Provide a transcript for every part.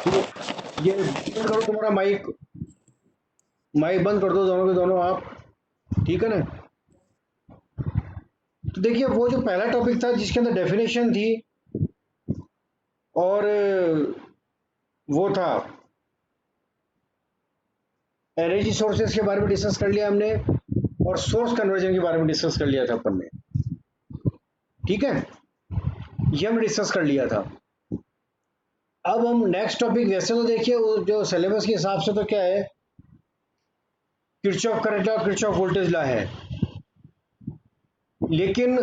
ठीक है, ये बंद करो तुम्हारा माइक, माइक बंद कर दो दोनों के दोनों आप, ठीक है ना। तो देखिए वो जो पहला टॉपिक था जिसके अंदर डेफिनेशन थी और वो था एनर्जी सोर्सेस के बारे में डिस्कस कर लिया हमने और सोर्स कन्वर्जन के बारे में डिस्कस कर लिया था अपन ने, ठीक है, ये हमने डिस्कस कर लिया था। अब हम नेक्स्ट टॉपिक, वैसे तो देखिए वो जो सिलेबस के हिसाब से तो क्या है, Kirchhoff current law, Kirchhoff voltage law है, लेकिन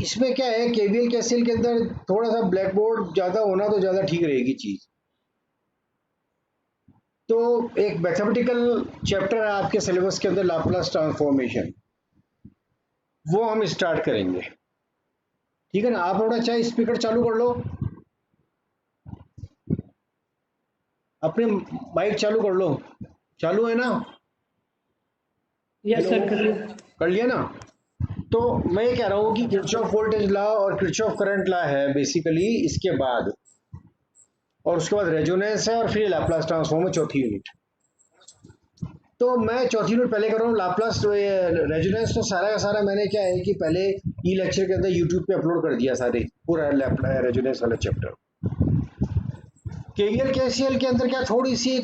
इसमें क्या है केवीएल केसीएल के अंदर थोड़ा सा ब्लैक बोर्ड ज्यादा होना तो ज्यादा ठीक रहेगी चीज। तो एक मैथमेटिकल चैप्टर है आपके सिलेबस के अंदर लाप्लास ट्रांसफॉर्मेशन, वो हम स्टार्ट करेंगे, ठीक है ना। आप थोड़ा चाहे स्पीकर चालू कर लो, अपने माइक चालू कर लो, चालू है ना, यस हेलो, सर, कर लिया। कर लिया ना। तो मैं ये कह रहा हूँ कि किरचॉफ वोल्टेज लॉ और किरचॉफ करंट लॉ है बेसिकली इसके बाद, और उसके बाद रेजोनेंस है और फिर लाप्लास ट्रांसफॉर्म है चौथी यूनिट। तो मैं चौथी यूनिट पहले कर रहा हूँ लाप्लास रेजोनेंस। तो सारा का सारा मैंने क्या है कि पहले ई लेक्चर के अंदर यूट्यूब पे अपलोड कर दिया सारे पूरा रेजोनेंस वाला चैप्टर। केवीएल केसीएल के अंदर क्या थोड़ी सी,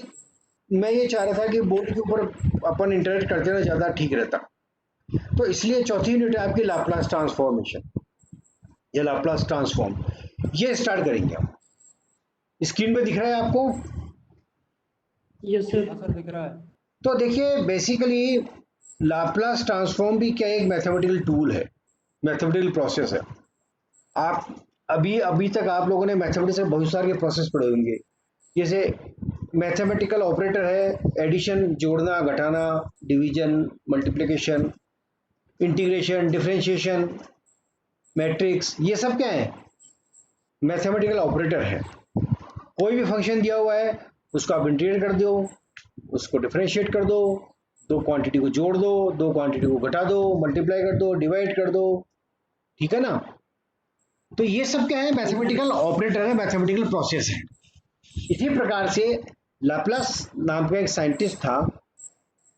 मैं ये चाह रहा था कि बोर्ड के ऊपर अपन इंटरेक्ट करते ना ज्यादा ठीक रहता, तो इसलिए चौथी यूनिट है आपकी लाप्लास ट्रांसफॉर्मेशन या लाप्लास ट्रांसफॉर्म, ये स्टार्ट करेंगे हम। स्क्रीन पे दिख रहा है आपको? Yes sir. हाँ सर, दिख रहा है। तो देखिए बेसिकली लाप्लास ट्रांसफॉर्म भी क्या एक मैथमेटिकल टूल है, मैथमेटिकल प्रोसेस है। आप अभी अभी तक आप लोगों ने मैथमेटिक्स के बहुत सारे प्रोसेस पढ़े होंगे, जैसे मैथमेटिकल ऑपरेटर है, एडिशन जोड़ना घटाना, division multiplication, integration differentiation, matrix, ये सब क्या है मैथमेटिकल ऑपरेटर है। कोई भी फंक्शन दिया हुआ है उसको आप इंटीग्रेट कर दो, उसको डिफरेंशिएट कर दो, दो क्वांटिटी को जोड़ दो, दो क्वांटिटी को घटा दो, मल्टीप्लाई कर दो, डिवाइड कर दो, ठीक है ना। तो ये सब क्या है मैथमेटिकल ऑपरेटर है, मैथमेटिकल प्रोसेस है। इसी प्रकार से लाप्लास नाम का एक साइंटिस्ट था,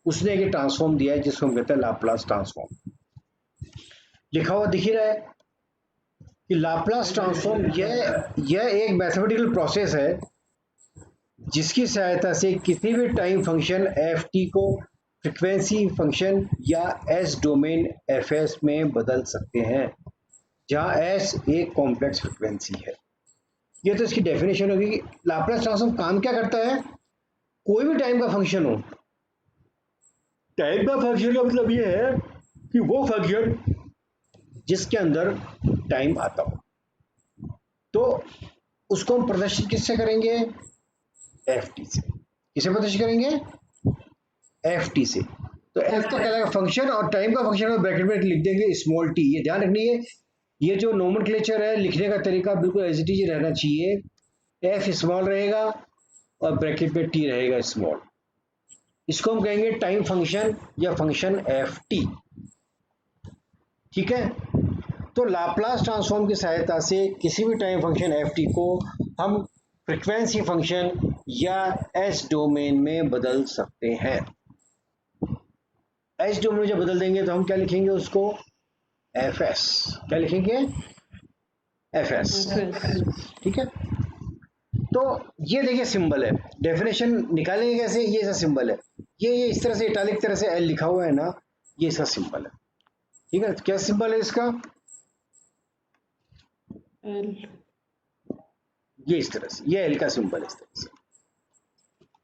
उसने एक ट्रांसफॉर्म दिया है जिसको हम कहते हैं लाप्लास ट्रांसफॉर्म। लिखा हुआ दिख ही रहा है कि लाप्लास जी जी, ट्रांसफॉर्म दिख रहा है। यह एक मैथमेटिकल प्रोसेस है जिसकी सहायता से किसी भी टाइम फंक्शन एफ टी को फ्रीक्वेंसी फंक्शन या एस डोमेन एफ एस में बदल सकते हैं, जहां एस एक कॉम्प्लेक्स फ्रीक्वेंसी है। ये तो इसकी डेफिनेशन होगी कि लाप्लास ट्रांसफॉर्म काम क्या करता है। कोई भी टाइम का फंक्शन हो, टाइम का फंक्शन का मतलब ये है कि वो फंक्शन जिसके अंदर टाइम आता हो, तो उसको हम प्रदर्शित किससे करेंगे, एफ टी से। किसे प्रदर्शित करेंगे, एफ टी से। तो एफ का कहलाएगा फंक्शन और टाइम का फंक्शन ब्रैकेट में लिख देंगे स्मॉल टी। ये ध्यान रखनी है, ये जो नोमेनक्लेचर है लिखने का तरीका बिल्कुल एज इट इज रहना चाहिए। एफ स्मॉल रहेगा और ब्रैकेट में टी रहेगा स्मॉल। इसको हम कहेंगे टाइम फंक्शन या फंक्शन एफ टी, ठीक है। तो लाप्लास ट्रांसफॉर्म की सहायता से किसी भी टाइम फंक्शन एफ टी को हम फ्रीक्वेंसी फंक्शन या एस डोमेन में बदल सकते हैं। एस डोमेन में जब बदल देंगे तो हम क्या लिखेंगे उसको, एफ एस। क्या लिखेंगे, एफ एस, एफएस। ठीक है। तो ये देखिए सिंबल है, डेफिनेशन निकालेंगे कैसे, ये ऐसा सिंबल है, ये इस तरह से इटालिक तरह से एल लिखा हुआ है ना, ये इसका सिंबल है, ठीक है। क्या सिंबल है इसका, एल। ये इस तरह से, ये एल का सिंबल है इस तरह से,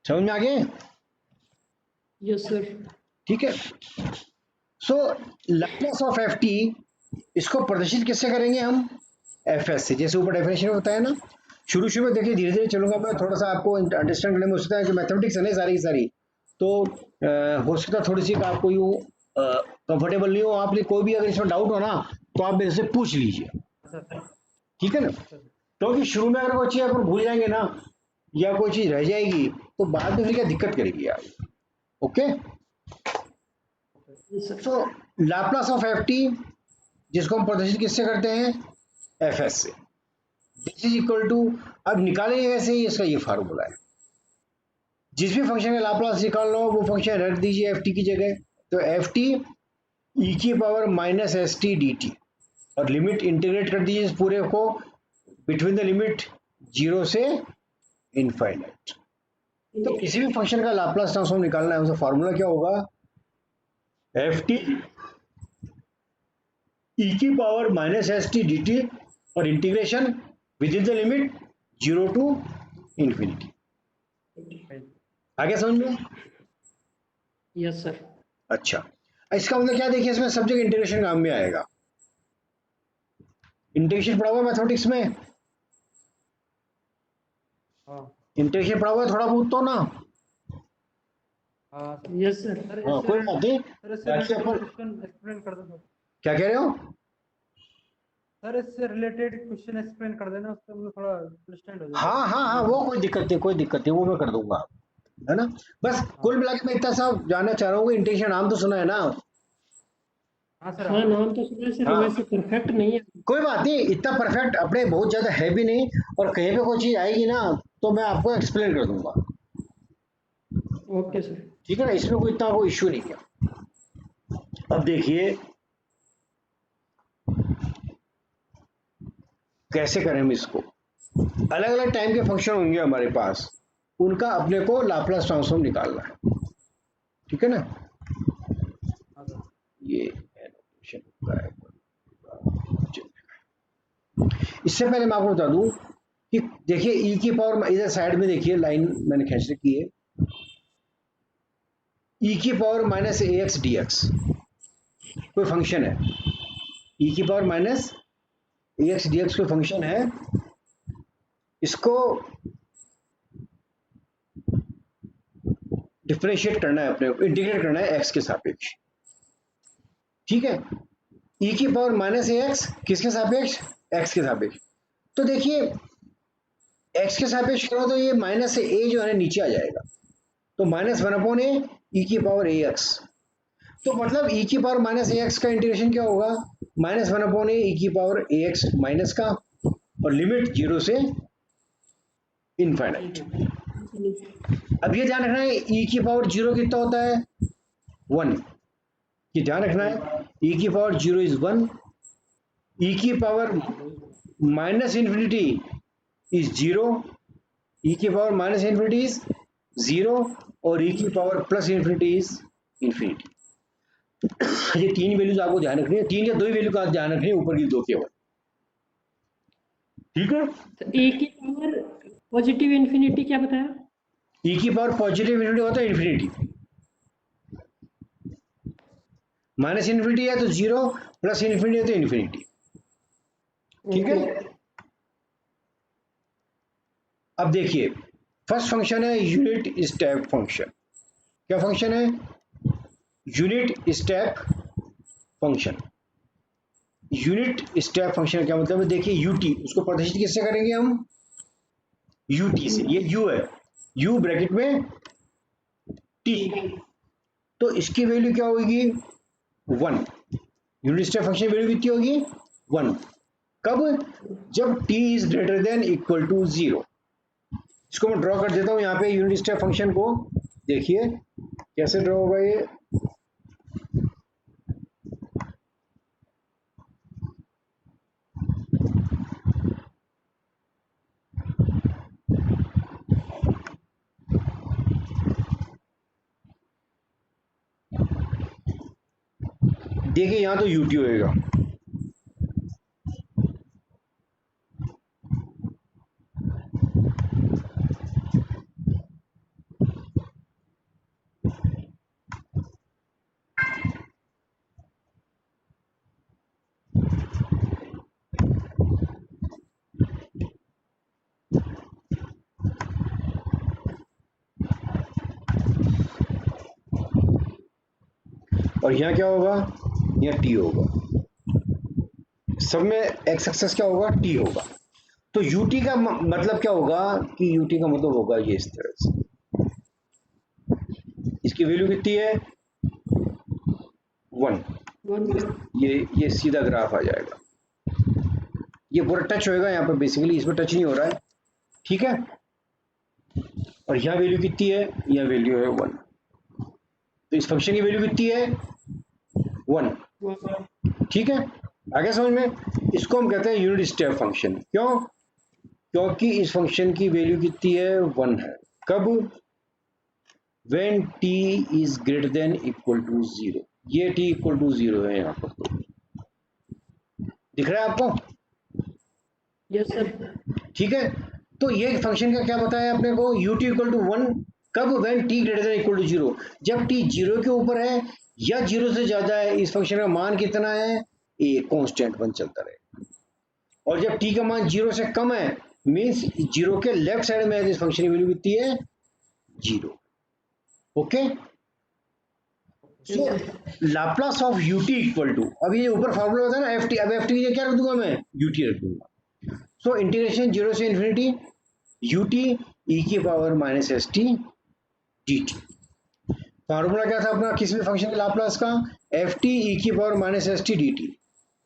समझ में आ गए, यस सर। ठीक है। सो लैप्लास ऑफ एफ टी, इसको प्रदर्शित किससे करेंगे हम, एफ एस से, जैसे ऊपर डेफिनेशन में बताया ना। शुरू शुरू में देखिए धीरे धीरे चलूंगा मैं, थोड़ा सा आपको अंडरस्टैंड करने में हो सकता है कि मैथमेटिक्स है ना सारी की सारी, तो हो सकता है थोड़ी सी का आपको यूँ कंफर्टेबल नहीं हो, आपने कोई भी अगर इसमें डाउट हो ना तो आप मेरे से पूछ लीजिए, सर। ठीक है ना। सर। क्योंकि शुरू में अगर कोई चीज़ अपन भूल जाएंगे ना या कोई चीज़ रह जाएगी तो बाद में फिर क्या दिक्कत करेगी यार, okay. Yes sir. So Laplace of F T, जिसको हम प्रदर्शित किससे करते हैं, एफ एस से। दिस इज इक्वल टू, अब निकालेंगे कैसे, इसका ये फार्मूला है, जिस भी फंक्शन का लाप्लास निकालना हो वो फंक्शन रख दीजिए एफ टी की जगह, तो एफ टी ई की power minus S T D T, और लिमिट इंटीग्रेट कर दीजिए इस पूरे को बिटवीन द लिमिट 0 से इनफाइनाइट। तो किसी भी फंक्शन का लाप्लास ट्रांसफॉर्म निकालना है, उसका फार्मूला क्या होगा, एफ टी ई की power minus S T D T, और integration within the limit 0 to infinity. आगे समझ में? Yes sir. अच्छा, इसका मतलब क्या, देखिए इसमें सब जगह इंटीग्रेशन काम में आएगा। इंटीग्रेशन पढ़ा हुआ मैथमेटिक्स में, हाँ इंटीग्रेशन पढ़ा हुआ है थोड़ा बहुत तो ना? हाँ यस सर। सर हाँ, कोई बात नहीं। सर इससे बाकी रिलेटेड अपन क्वेश्चन एक्सप्लेन कर दो सर। क्या कह रहे हो? सर इससे रिलेटेड क्वेश्चन एक्सप्लेन कर देना, उससे मुझे थोड़ा अंडरस्टैंड हो जाएगा। हाँ हाँ हाँ, वो कोई दिक्कत नहीं, कोई दिक्कत नहीं, वो मैं कर दूंगा, है ना। बस कुल मिला के मैं इतना सा जानना चाह रहा हूँ, इंटीग्रेशन नाम तो सुना है ना? हाँ सर। हाँ नाम तो सुना है सर, हाँ, वैसे परफेक्ट नहीं है। कोई बात नहीं, इतना परफेक्ट अपने बहुत ज्यादा है भी नहीं, और कहीं पे कोई चीज आएगी ना तो मैं आपको एक्सप्लेन कर दूंगा, ओके सर। ठीक है ना, इसमें कोई इतना कोई इश्यू नहीं है। अब देखिए कैसे करें हम इसको, अलग अलग टाइम के फंक्शन होंगे हमारे पास, उनका अपने को लाप्लास ट्रांसफॉर्म निकालना है, ठीक है ना। हाँ सर। ये एनोटेशन होता है। इससे पहले मैं आपको बता दूं कि देखिए ई की पावर, इधर साइड में देखिए लाइन मैंने खींच रखी है, ई की पावर माइनस ए एक्स डी एक्स कोई फंक्शन है, ई की पावर माइनस ए एक्स डी एक्स कोई फंक्शन है, इसको डिफरेंशिएट करना है, अपने को इंटीग्रेट करना है एक्स के सापेक्ष, ठीक है। ई की पावर माइनस ए एक्स किसके सापेक्ष, एक्स के सापेक्ष। तो देखिए एक्स के सापेक्ष करो तो ये माइनस से ए जो है नीचे आ जाएगा, तो माइनस वन अपॉन ए ई की पावर ए एक्स, तो मतलब ई की पावर माइनस ए एक्स का इंटीग्रेशन क्या होगा, माइनस वन अपॉन ए ई की पावर ए एक्स माइनस का, और लिमिट 0 से इनफाइनाइट। अब ये ध्यान रखना है ई की पावर 0 कितना होता है, 1, ये ध्यान रखना है, ई की पावर 0 इज 1, ई की पावर माइनस इन्फिनिटी इज 0, ई की पावर माइनस इन्फिनिटी इज 0, और ई की power plus infinity is infinity. ये तीन वैल्यूज आपको ध्यान रखनी है, तीन या दो ही वैल्यू का ध्यान रखनी है, ऊपर की दो केवल, ठीक है। तो ए की पावर पॉजिटिव इन्फिनिटी क्या बताया? ई की पावर पॉजिटिव इन्फिनिटी होता है इन्फिनिटी, माइनस इन्फिनिटी है तो 0, प्लस इन्फिनिटी है तो इन्फिनिटी, ठीक है। अब देखिए फर्स्ट फंक्शन है यूनिट स्टेप फंक्शन, क्या फंक्शन है, unit step function. Unit step function क्या मतलब है, देखिए यूटी, उसको प्रतिष्ठित किससे करेंगे हम, यूटी से, ये यू है, यू ब्रैकेट में टी, तो इसकी वैल्यू क्या होगी, 1, यूनिट स्टेप फंक्शन वैल्यू कितनी होगी, 1, कब, जब t is greater than equal to 0। इसको मैं ड्रॉ कर देता हूं यहाँ पे यूनिट स्टेप फंक्शन को, देखिए कैसे ड्रॉ होगा ये, देखिए यहां तो यूटी होएगा, और यहाँ क्या होगा, यहाँ टी होगा, सब में एक्स एक्सेस क्या होगा, टी होगा। तो यूटी का मतलब क्या होगा, कि यूटी का मतलब होगा ये इस तरह से, इसकी वैल्यू कितनी है, 1, 1 ये सीधा ग्राफ आ जाएगा, ये पूरा टच होएगा यहाँ पर, बेसिकली इसमें टच नहीं हो रहा है, ठीक है। और यहाँ वैल्यू कितनी है, यहाँ वैल्यू है 1, तो इस फंक्शन की वैल्यू कितनी है 1, ठीक है। आगे समझ में, इसको हम कहते हैं यूनिट स्टेप फंक्शन। क्यों? क्योंकि इस फंक्शन की वैल्यू कितनी है 1 है। कब? when t is greater than equal to 0, ये t इक्वल टू 0 है यहाँ पर, दिख रहा है आपको? Yes sir. ठीक है, तो ये फंक्शन का क्या बताया आपने को, ut इक्वल टू 1, कब? when t greater than equal to 0, जब t 0 के ऊपर है या 0 से ज्यादा है। इस फंक्शन का मान कितना है, a कांस्टेंट 1 चलता रहे। और जब t का मान 0 से कम है, मीन्स 0 के लेफ्ट साइड में है, तो इस फंक्शन की वैल्यू कितनी है 0। Okay, so Laplace of ut equal to, अब ये ऊपर फॉर्मूला होता है ना ft, अब ft की जगह क्या रख दूंगा मैं, ut रख दूंगा। सो इंटीग्रेशन 0 से इन्फिनिटी ut e की power minus S T dt। Formula क्या था अपना किसी भी फंक्शन के लाप्लास का, ft e की power minus S T dt।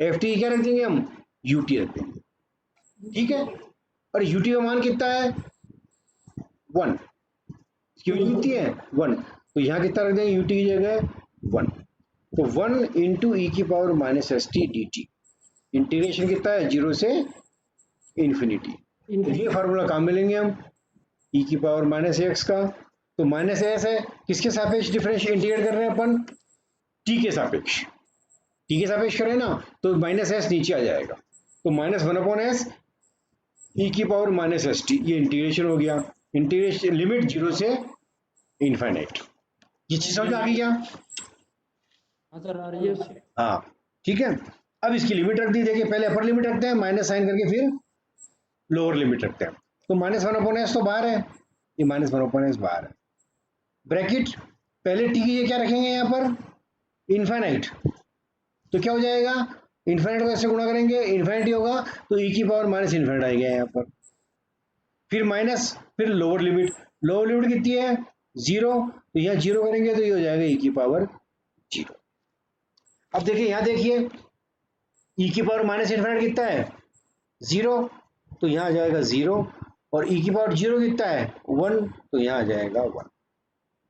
ft क्या रख देंगे हम, ut रख देंगे, ठीक है। और ut का मान कितना है 1, इसकी वैल्यू कितनी है 1, तो यहाँ कितना रख देंगे ut की जगह 1, तो 1 इंटू ई की power minus S T D T. Integration कितना है 0 से इन्फिनिटी। तो ये फार्मूला काम मिलेंगे हम ई की पावर माइनस एक्स का, तो माइनस एस है, किसके सापेक्ष डिफरेंशिएट इंटीग्रेट कर रहे हैं अपन, टी के सापेक्ष, टी के सापेक्ष करें ना, तो माइनस एस नीचे आ जाएगा, तो माइनस 1 अपॉन एस ई की पावर माइनस एस टी, ये इंटीग्रेशन हो गया। इंटीग्रेशन लिमिट 0 से इनफाइनाइट, ये चीज समझ आ गई क्या? हाँ सर आ रही है। हाँ ठीक है, अब इसकी लिमिट रख दी, देखिए पहले अपर लिमिट रखते हैं माइनस साइन करके, फिर लोअर लिमिट रखते हैं। तो माइनस 1 अपॉन एस तो बाहर है, ये माइनस 1 अपॉन एस बाहर है, ब्रैकेट पहले टी की क्या रखेंगे यहाँ पर इनफाइनाइट, तो क्या हो जाएगा, इनफाइनाइट को ऐसे गुणा करेंगे, इनफाइनाइट होगा तो ई की पावर माइनस इनफाइनाइट आएगा यहाँ पर, फिर माइनस, फिर लोअर लिमिट, लोअर लिमिट कितनी है 0, तो यहाँ 0 करेंगे तो ये हो जाएगा ई की पावर 0। अब देखिए यहाँ देखिए ई की पावर माइनस इनफाइनाइट कितना है 0, तो यहाँ आ जाएगा 0, और ई की पावर 0 कितना है 1, तो यहाँ आ जाएगा 1,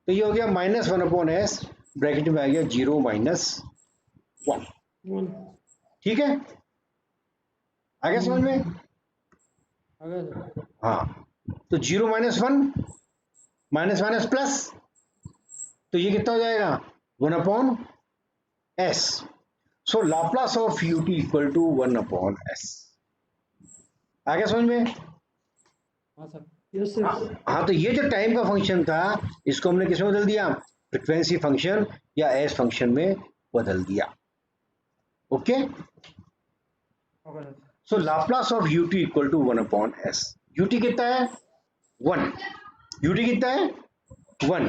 तो ये हो गया माइनस 1 अपॉन एस, ब्रैकेट में आ गया 0 माइनस 1, ठीक है, आगे समझ में? आगे हाँ, तो 0 माइनस 1 माइनस माइनस प्लस, तो ये कितना हो जाएगा 1 upon S. So Laplace of ut equal to 1 upon S. आगे समझ में? हाँ सर। Yes sir. हाँ, तो ये जो टाइम का फंक्शन था, इसको हमने किसमें बदल दिया, फ्रीक्वेंसी फंक्शन या एस फंक्शन में बदल दिया। Okay, so Laplace of ut equal to 1 upon S. ut कितना है 1, ut कितना है 1,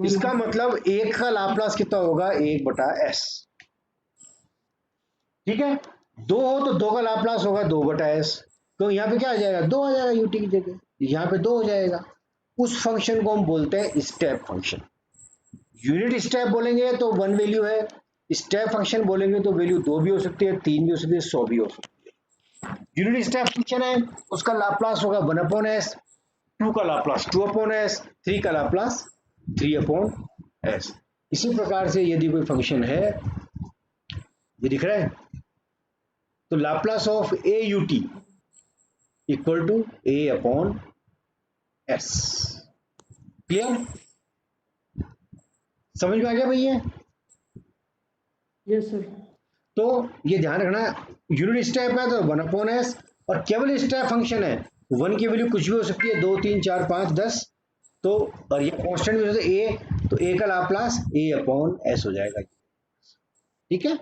इसका मतलब एक का लाप्लास कितना होगा 1 बटा एस, ठीक है। 2 हो तो 2 का लाप्लास होगा 2 बटा एस, तो यहाँ पे क्या आ जाएगा 2 आ जाएगा ut की जगह, यहाँ पे 2 हो जाएगा। उस फंक्शन को हम बोलते हैं स्टेप फंक्शन। यूनिट स्टेप बोलेंगे तो 1 वैल्यू है, स्टेप फंक्शन बोलेंगे तो वैल्यू 2 भी हो सकती है, 3 भी हो सकती है, 100 भी हो सकती है। यूनिट स्टेप फंक्शन है, उसका लाप्लास होगा 1 अपॉन एस, 2 का लाप्लास 2 अपॉन एस, 3 का लाप्लास 3 अपॉन एस। इसी प्रकार से यदि कोई फंक्शन है, ये दिख रहा है, तो Laplace of A U T equal to A upon S. Clear, समझ में आ गया भैया? Yes sir. तो ये ध्यान रखना, यूनिट स्टेप है तो 1 अपॉन एस, और केवल स्टेप फंक्शन है 1 की वैल्यू कुछ भी हो सकती है, 2 3 4 5 10, तो और ये कांस्टेंट भी हो सकता है ए, तो ए का लाप्लास ए अपॉन एस हो जाएगा, ठीक है।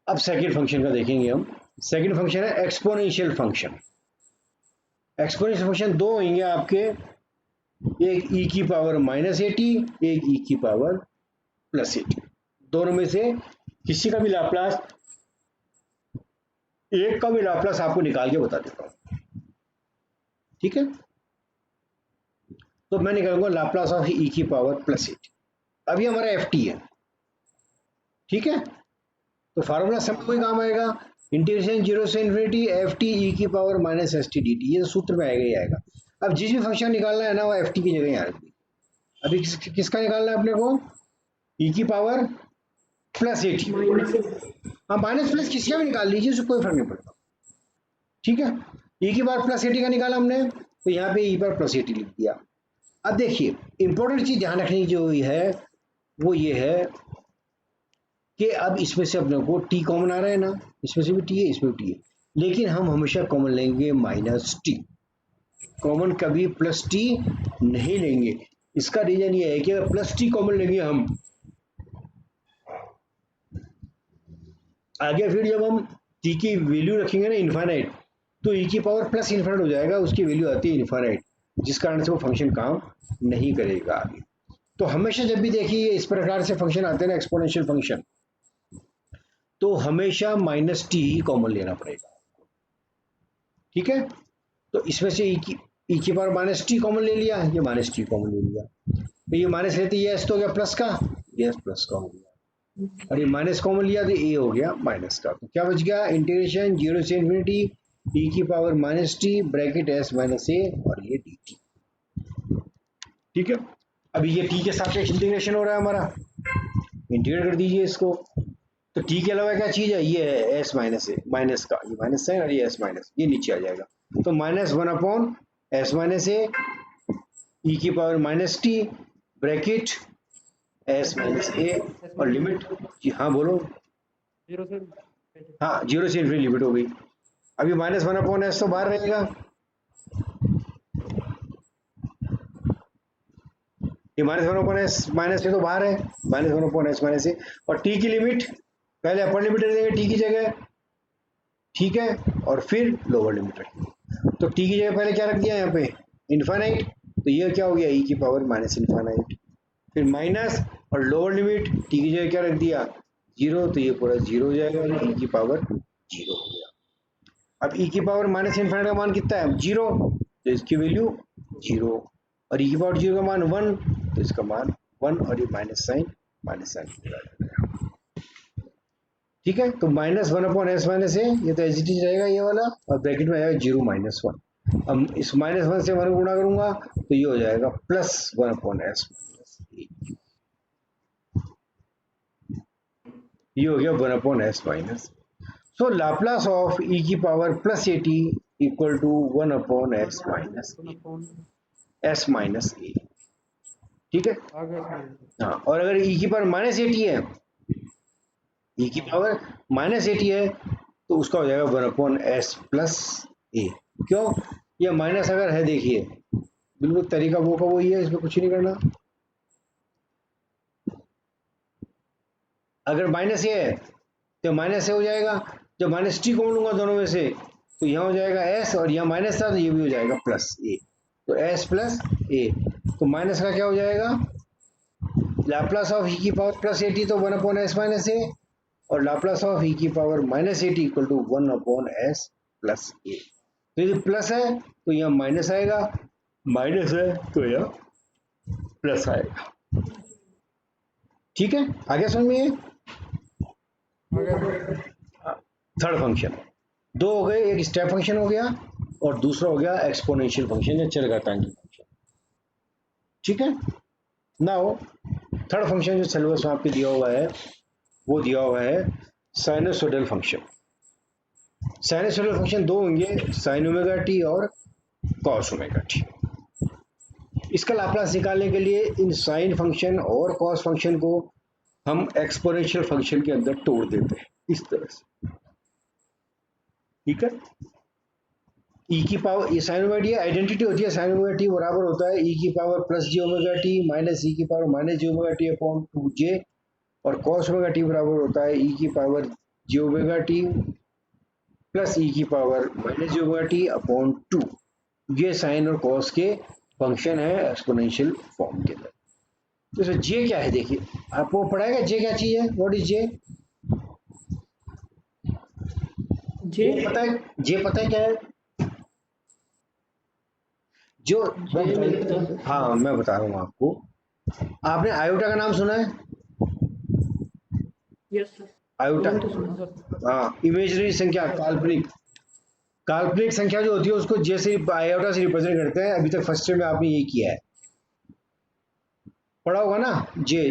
अब सेकंड फंक्शन का देखेंगे हम। सेकंड फंक्शन है एक्सपोनेंशियल फंक्शन। एक्सपोनेंशियल फंक्शन दो होंगे आपके, एक ई की पावर माइनस ए टी, एक ई की पावर प्लस ए टी। दोनों में से किसी का भी लाप्लास, एक का भी लाप्लास आपको निकाल के बता देता हूं, ठीक है। तो मैं निकालूंगा लाप्लास ऑफ ई की पावर प्लस ए टी। अभी हमारा एफ टी है, ठीक है। तो फार्मूला सब कोई काम आएगा, इंटीग्रेशन जीरो से इन्फिनिटी एफ टी ई की power minus S T D T, ये तो सूत्र में आएगा ही आएगा। अब जिस भी फंक्शन निकालना है ना वो एफ टी की जगह यहाँ रख दी। अभी किसका निकालना है अपने को, ई की power plus A T. Minus हाँ माइनस प्लस किसी का भी निकाल लीजिए, उससे कोई फर्क नहीं पड़ता, ठीक है। ई की पावर प्लस ए टी का निकाला हमने, तो यहाँ पे ई पर प्लस ए टी लिख दिया। अब देखिए इंपॉर्टेंट चीज ध्यान रखने की जो है वो ये है कि अब इसमें से अपने को टी कॉमन आ रहा है ना, इसमें से भी टी है इसमें भी टी है, लेकिन हम हमेशा कॉमन लेंगे माइनस टी, कॉमन कभी प्लस टी नहीं लेंगे। इसका रीजन ये है कि अगर प्लस टी कॉमन लेंगे हम आगे, फिर जब हम टी की वैल्यू रखेंगे ना इन्फाइनाइट, तो ई की पावर प्लस इन्फाइनाइट हो जाएगा, उसकी वैल्यू आती है इन्फाइनाइट, जिस कारण से वो फंक्शन काम नहीं करेगा आगे। तो हमेशा जब भी देखिए इस प्रकार से फंक्शन आते हैं ना एक्सपोनेंशियल फंक्शन, तो हमेशा माइनस टी ही कॉमन लेना पड़ेगा, ठीक है। तो इसमें से ई की पावर माइनस टी कॉमन ले लिया, ये माइनस टी कॉमन ले लिया, तो ये माइनस लेते ये एस तो हो गया प्लस का, ये एस प्लस का हो गया, और ये माइनस कॉमन लिया तो ए हो गया माइनस का। तो क्या बच गया, इंटीग्रेशन जीरो से इन्फिनिटी ई की power minus T bracket S minus A और ये डी टी, ठीक है। अभी ये टी के साथ इंटीग्रेशन हो रहा है हमारा, इंटीग्रेट कर दीजिए इसको, तो टी के अलावा क्या चीज है, ये है एस माइनस ए, माइनस का ये माइनस साइन और ये एस माइनस, ये नीचे आ जाएगा, तो minus one upon S minus A E की power minus T bracket S minus A और लिमिट, जी हाँ बोलो, जीरो से हाँ जीरो से इन्फिनिटी लिमिट हो गई। अभी माइनस वन अपॉन एस तो बाहर रहेगा, ये minus one upon S minus A तो बाहर है, minus one upon S minus A, और टी की लिमिट पहले अपर लिमिट रख देंगे टी की जगह, ठीक है, और फिर लोअर लिमिट रखेंगे। तो टी की जगह पहले क्या रख दिया यहाँ पे इन्फाइनाइट, तो ये क्या हो गया ई की पावर माइनस इन्फाइनाइट, फिर माइनस और लोअर लिमिट टी की जगह क्या रख दिया जीरो, तो ये पूरा जीरो हो जाएगा, ई की पावर जीरो हो गया। अब ई की पावर माइनस इन्फाइनाइट का मान कितना है जीरो, तो इसकी वैल्यू जीरो, और ई की पावर जीरो का मान वन, तो इसका मान वन, और ये माइनस साइन, ठीक है। तो minus one upon S minus A, ये तो एच डी रहेगा ये वाला, और ब्रैकेट में आएगा जीरो माइनस वन, अब इस माइनस वन से वन गुणा करूंगा तो ये हो जाएगा plus one upon S minus A, ये हो गया one upon S minus. So Laplace of E की power plus A T equal to one upon S minus A, ठीक है। आ गया समझ। हाँ, और अगर ई की पावर माइनस ए टी है, ई की पावर माइनस ए टी है, तो उसका हो जाएगा वन अपॉन एस प्लस ए। क्यों, ये माइनस अगर है देखिए बिल्कुल तरीका वो का वही है, इसमें कुछ नहीं करना। अगर माइनस ए है तो माइनस ए हो जाएगा, जब माइनस टी कॉमन लूंगा दोनों में से तो यहाँ हो जाएगा एस, और यहाँ माइनस था तो ये भी हो जाएगा प्लस ए, तो एस प्लस ए, तो माइनस का क्या हो जाएगा लाप्लास ऑफ ई की पावर प्लस ए टी, तो one upon S minus A, और लाप्लास ऑफ ई की power minus A T equal to one upon S plus A. तो यदि प्लस है तो यहाँ माइनस आएगा, माइनस है तो यहाँ प्लस आएगा, ठीक है। आगे समझ में, आ गया सर। थर्ड फंक्शन दो हो गए, एक स्टेप फंक्शन हो गया और दूसरा हो गया एक्सपोनेंशियल फंक्शन या चरघातांकी फंक्शन, ठीक है। नाउ थर्ड फंक्शन जो सिलेबस में आपके दिया हुआ है वो दिया हुआ है साइनोसोडल फंक्शन। साइनोसोडल फंक्शन दो होंगे, साइन ओमेगा टी और कॉस ओमेगा टी। इसका लाप्लास निकालने के लिए इन साइन फंक्शन और कॉस फंक्शन को हम एक्सपोनेंशियल फंक्शन के अंदर तोड़ देते हैं इस तरह से, ठीक है। ई की पावर, ये साइन ओमेगा टी आइडेंटिटी होती है, साइन ओमेगा टी बराबर होता है ई की power plus J omega T minus ई की power minus J omega T upon two जे, और कॉस ओमेगा टी बराबर होता है ई की power J omega T plus ई की power minus J omega T upon two. ये साइन और कॉस के फंक्शन है एक्सपोनेंशियल फॉर्म के अंदर। तो इसमें जे क्या है देखिए, आपको पढ़ाएगा जे क्या चीज है, व्हाट इज जे, जे जे पता है क्या है जो, हाँ मैं बता रहा हूँ आपको, आपने आयोटा का नाम सुना है, यस सर, आयोटा, वो तो सुना। हाँ इमेजनरी संख्या, काल्पनिक, काल्पनिक संख्या जो होती है उसको जैसे आयोटा से रिप्रेजेंट करते हैं। अभी तक फर्स्ट ईयर में आपने ये किया है, पढ़ा होगा ना जे,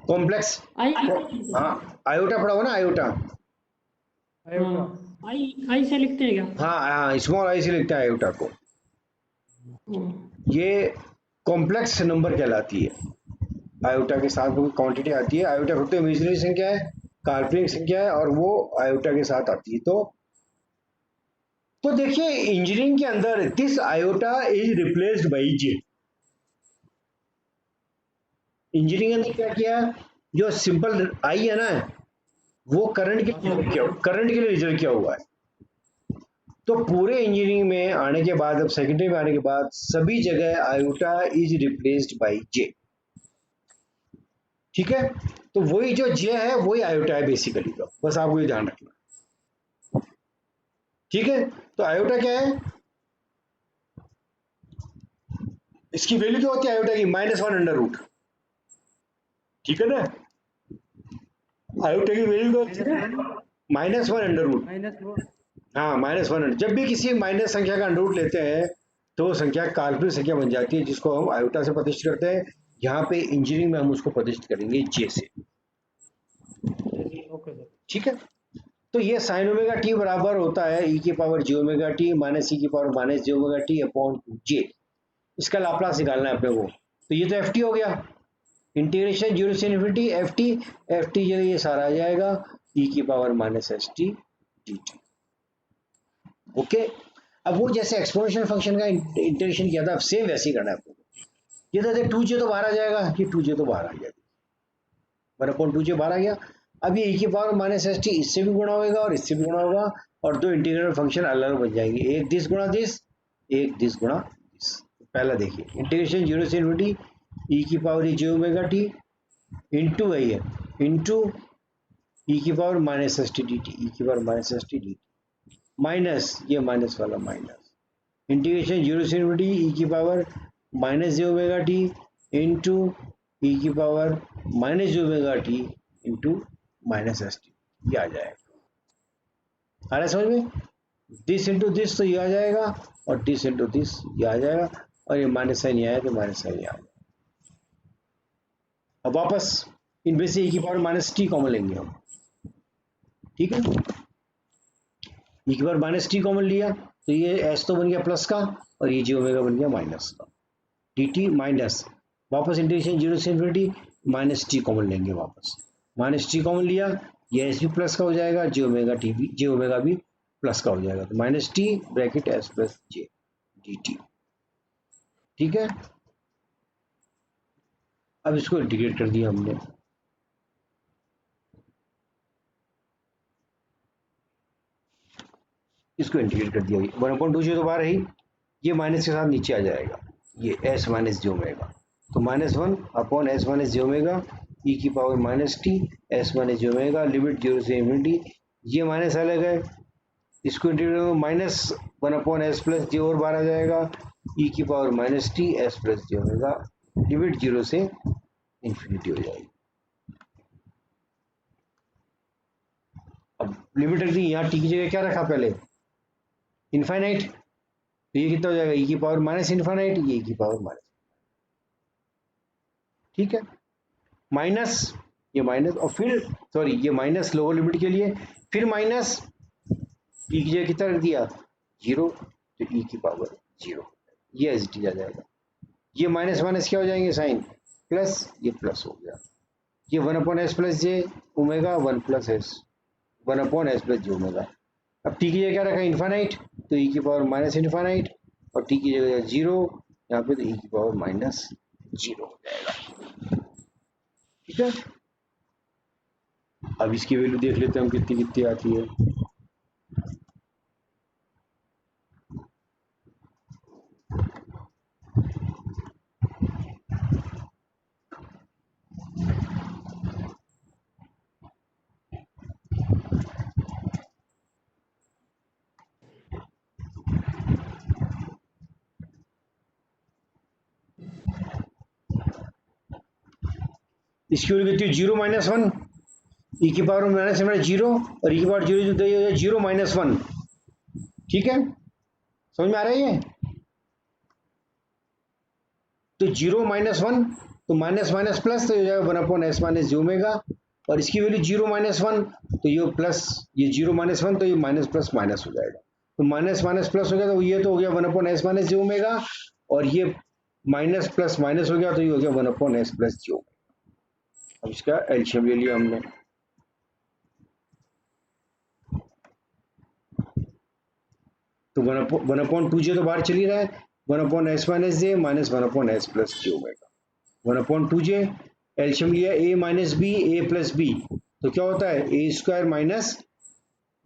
कॉम्प्लेक्स, आई। हाँ आयोटा पढ़ा होगा ना, आयोटा, आयोटा। हाँ, आई से लिखते हैं क्या? हाँ हाँ स्मॉल आई से लिखता है आयोटा को। हाँ, ये कॉम्प्लेक्स नंबर कहलाती है, आयोटा के साथ कोई क्वांटिटी आती है। आयोटा फिर तो इमेजिनरी संख्या है, काल्पनिक संख्या है, और वो आयोटा के साथ आती है। तो देखिए इंजीनियरिंग के अंदर this iota is replaced by J. Engineering ने क्या किया, जो सिंपल आई है ना, वो करंट के लिए रिजर्व किया, करंट के लिए रिजर्व किया हुआ है। तो पूरे इंजीनियरिंग में आने के बाद, अब सेकेंडरी में आने के बाद, सभी जगह आयोटा इज रिप्लेस्ड बाई जे। ठीक है, तो वही जो जे है वही आयोटा है बेसिकली, तो बस आपको ये ध्यान रखना। ठीक है, तो आयोटा क्या है, इसकी वैल्यू क्या होती है आयोटा की, -1 अंडर रूट। ठीक है ना, आयोटा की वैल्यू क्या होती है, -1 अंडर रूट। -1। हाँ -1, जब भी किसी माइनस संख्या का अंडर रूट लेते हैं तो वो संख्या काल्पनिक संख्या बन जाती है, जिसको हम आयोटा से प्रतिष्ठित करते हैं। यहाँ पे इंजीनियरिंग में हम उसको प्रतिष्ठित करेंगे जे से। Okay sir. ठीक है, तो ये साइन ओमेगा टी बराबर होता है ई की power J omega T minus ई की power minus J omega T upon जे। इसका लाप्लास निकालना है अपने को। तो ये तो एफ टी हो गया, इंटीग्रेशन जीरो से infinity F T, F T जगह ये सारा आ जाएगा ई की power minus S T D T. Okay, अब वो जैसे एक्सपोनेंशियल फंक्शन का इंटीग्रेशन किया था, अब सेम वैसे ही करना है आपको। ये तो टू जे तो बाहर आ जाएगा, ये टू जे तो बाहर आ जाएगा, 1/2 जे बाहर आ गया। अब ये ई की पावर माइनस एस टी इससे भी गुणा होगा और इससे भी गुणा होगा, और दो इंटीग्रल फंक्शन अलग अलग बन जाएंगे, एक दिस गुणा दिस, एक दिस गुणा दिस। पहला देखिए इंटीग्रेशन जीरो से इन्फिनिटी ई की power J omega T into है ये, इंटू ई की power minus S T D T, E की power minus S T D T, minus ये माइनस वाला माइनस, इंटीग्रेशन जीरो से इन्फिनिटी ई की power minus J omega T into E की power minus J omega T into minus S T, ये आ जाएगा। आ रहा है समझ में, दिस इंटू दिस तो ये आ जाएगा, और दिस इंटू दिस ये आ जाएगा, और ये माइनस साइन ये आया तो माइनस साइन ये आ जाएगा। अब वापस इनमें से ई की पावर माइनस टी कॉमन लेंगे हम। ठीक है, ई की पावर माइनस टी कॉमन लिया तो ये एस तो बन गया प्लस का, और ये जी ओमेगा बन गया माइनस का, डी टी माइनस, वापस इंटीग्रेशन जीरो से इन्फिनिटी माइनस टी कॉमन लेंगे, वापस माइनस टी कॉमन लिया, ये एस भी प्लस का हो जाएगा, जे ओमेगा टी भी, जे ओमेगा भी प्लस का हो जाएगा, तो minus T bracket S plus J D T. ठीक है, अब इसको इंटीग्रेट कर दिया हमने, इसको इंटीग्रेट कर दिया, 1/2 तो बाहर ही, ये माइनस के साथ नीचे आ जाएगा, ये एस माइनस जे ओमेगा, तो -1 upon S minus J omega E की power minus T S minus J omega, limit zero से इन्फिनिटी, ये माइनस अलग है, इसको इंटीग्रेट -1/s प्लस जे और बाहर आ जाएगा, ई की power minus T S plus J omega, limit zero से इन्फिनिटी हो जाएगी। अब लिमिट रख दी, यहाँ टी की जगह क्या रखा पहले, इनफाइनाइट, तो ये कितना हो जाएगा ई की पावर माइनस इनफाइनाइट, ये ई की पावर माइनस, ठीक है, माइनस, ये माइनस, और फिर सॉरी ये माइनस लोअर लिमिट के लिए, फिर माइनस ई की जगह कितना रख दिया, जीरो, तो ई की पावर जीरो, ये एस टी आ जाएगा, ये माइनस माइनस क्या हो जाएंगे साइन, प्लस, ये प्लस हो गया, ये 1/s plus J omega 1+s 1/s plus J omega. अब टी की जगह क्या रखा, इन्फानाइट, तो ई की पावर माइनस इन्फानाइट, और टी की जगह जीरो, यहाँ पे तो ई की पावर माइनस जीरो हो जाएगा। ठीक है, अब इसकी वैल्यू देख लेते हैं हम कितनी कितनी आती है। इसकी वैल्यू कितनी है, 0 - 1, ई की पावर माइनस में 0 और ई की पावर 0 तो ये हो जाएगा 0 माइनस 1। ठीक है, समझ में आ रहा है ये? तो 0 माइनस 1 तो माइनस माइनस प्लस तो ये हो जाएगा 1 upon S minus J omega, और इसकी वैल्यू 0 माइनस 1 तो ये प्लस, ये 0 माइनस 1 तो ये माइनस प्लस माइनस हो जाएगा, तो माइनस माइनस प्लस हो गया तो ये तो हो गया 1 upon S minus J omega, और ये माइनस प्लस माइनस हो गया तो ये हो गया 1 upon S plus J omega. अब इसका एलसीएम ले लिया हमने, तो 1 अपॉन 2 जे तो बाहर चली रहा है, 1 अपॉन एस माइनस जे minus 1 upon S plus J omega. 1 upon 2 जे, एलसीएम लिया ए माइनस बी, ए प्लस बी, तो क्या होता है ए स्क्वायर माइनस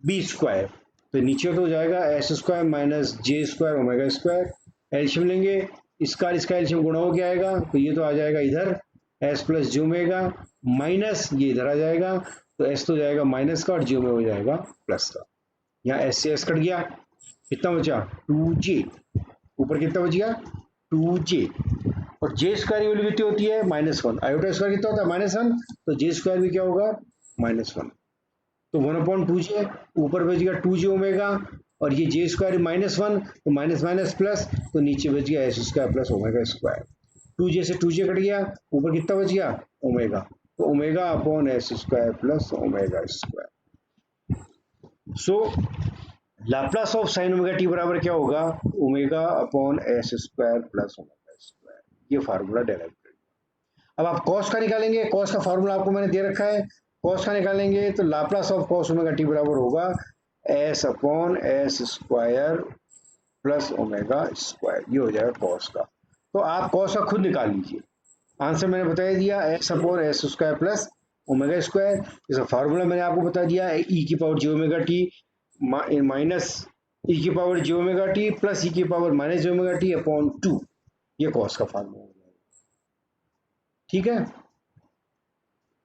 बी स्क्वायर, तो नीचे तो हो जाएगा S square minus J square omega square. LCM लेंगे, इसका एलसीएम गुणा हो गया आएगा, तो ये तो आ जाएगा इधर S plus J omega minus ये इधर आ जाएगा, तो एस तो जाएगा माइनस का और जे ओमेगा हो जाएगा प्लस का। यहाँ एस से एस कट गया, कितना बचा 2j, ऊपर कितना बच गया 2j, और जे स्क्वायर की वैल्यू कितनी होती है -1, आयोटा स्क्वायर कितना होता है -1, तो जे स्क्वायर भी क्या होगा -1, तो 1 अपॉन 2j, ऊपर बच गया 2j ओमेगा, और ये जे स्क्वायर -1 तो माइनस माइनस प्लस, तो नीचे बच गया S square plus omega square, 2j से 2j कट गया, ऊपर कितना बच गया ओमेगा, तो omega upon S square plus omega square. So Laplace of sine omega T बराबर क्या होगा omega upon S square plus omega square, ये फार्मूला डेराइव करेंगे। अब आप कॉस का निकालेंगे, कॉस का फार्मूला आपको मैंने दे रखा है, कॉस का निकालेंगे तो Laplace of cos omega T बराबर होगा S upon S square plus omega square, ये हो जाएगा कॉस का। तो आप कॉस का खुद निकाल लीजिए, आंसर मैंने बता दिया S upon S square plus omega square, इसका फार्मूला मैंने आपको बता दिया ई की power J omega T minus ई की power J omega T plus ई की power minus J omega T upon 2, ये कॉस का फार्मूला हो जाएगा। ठीक है,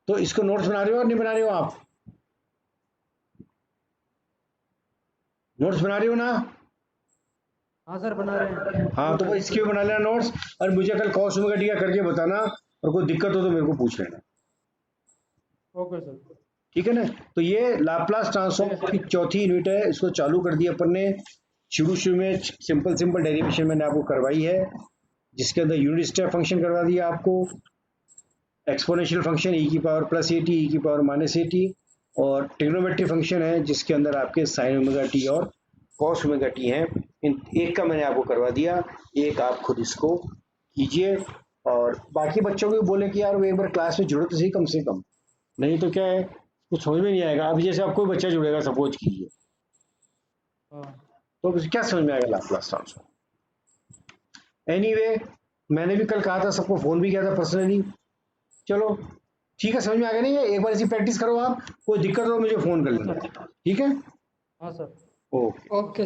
तो इसको नोट्स बना रहे हो और नहीं बना रहे हो आप? नोट्स बना रहे हो ना? हाँ सर बना रहे हैं। हाँ, तो इसके भी बना लेना नोट्स, और मुझे कल कॉस ओमेगा टी का करके बताना, और कोई दिक्कत हो तो मेरे को पूछ लेना। Okay sir. ठीक है ना, तो ये लाप्लास ट्रांसफॉर्म की चौथी यूनिट है, इसको चालू कर दिया अपन ने। शुरू में सिंपल सिंपल डेरिवेशन मैंने आपको करवाई है, जिसके अंदर यूनिट स्टेप फंक्शन करवा दिया आपको, एक्सपोनेंशियल फंक्शन ई की power plus A T, E की पावर माइनस ए टी, और ट्रिग्नोमेट्री फंक्शन है जिसके अंदर आपके साइन ओमेगा टी और कॉस ओमेगा टी हैं। इन एक का मैंने आपको करवा दिया, एक आप खुद इसको कीजिए, और बाकी बच्चों को भी बोले कि यार वो एक बार क्लास में जुड़ो तो सही कम से कम, नहीं तो क्या है कुछ समझ में नहीं आएगा। अभी जैसे आप कोई बच्चा जुड़ेगा सपोज कीजिए, हाँ तो उसे क्या समझ में आएगा लाप्लास ट्रांसफॉर्म। एनीवे, मैंने भी कल कहा था, सबको फोन भी किया था पर्सनली। चलो ठीक है, समझ में आ गया नहीं है, एक बार इसी प्रैक्टिस करो आप, कोई दिक्कत हो तो मुझे फोन कर लेना। ठीक है, हाँ सर। ओके। ओके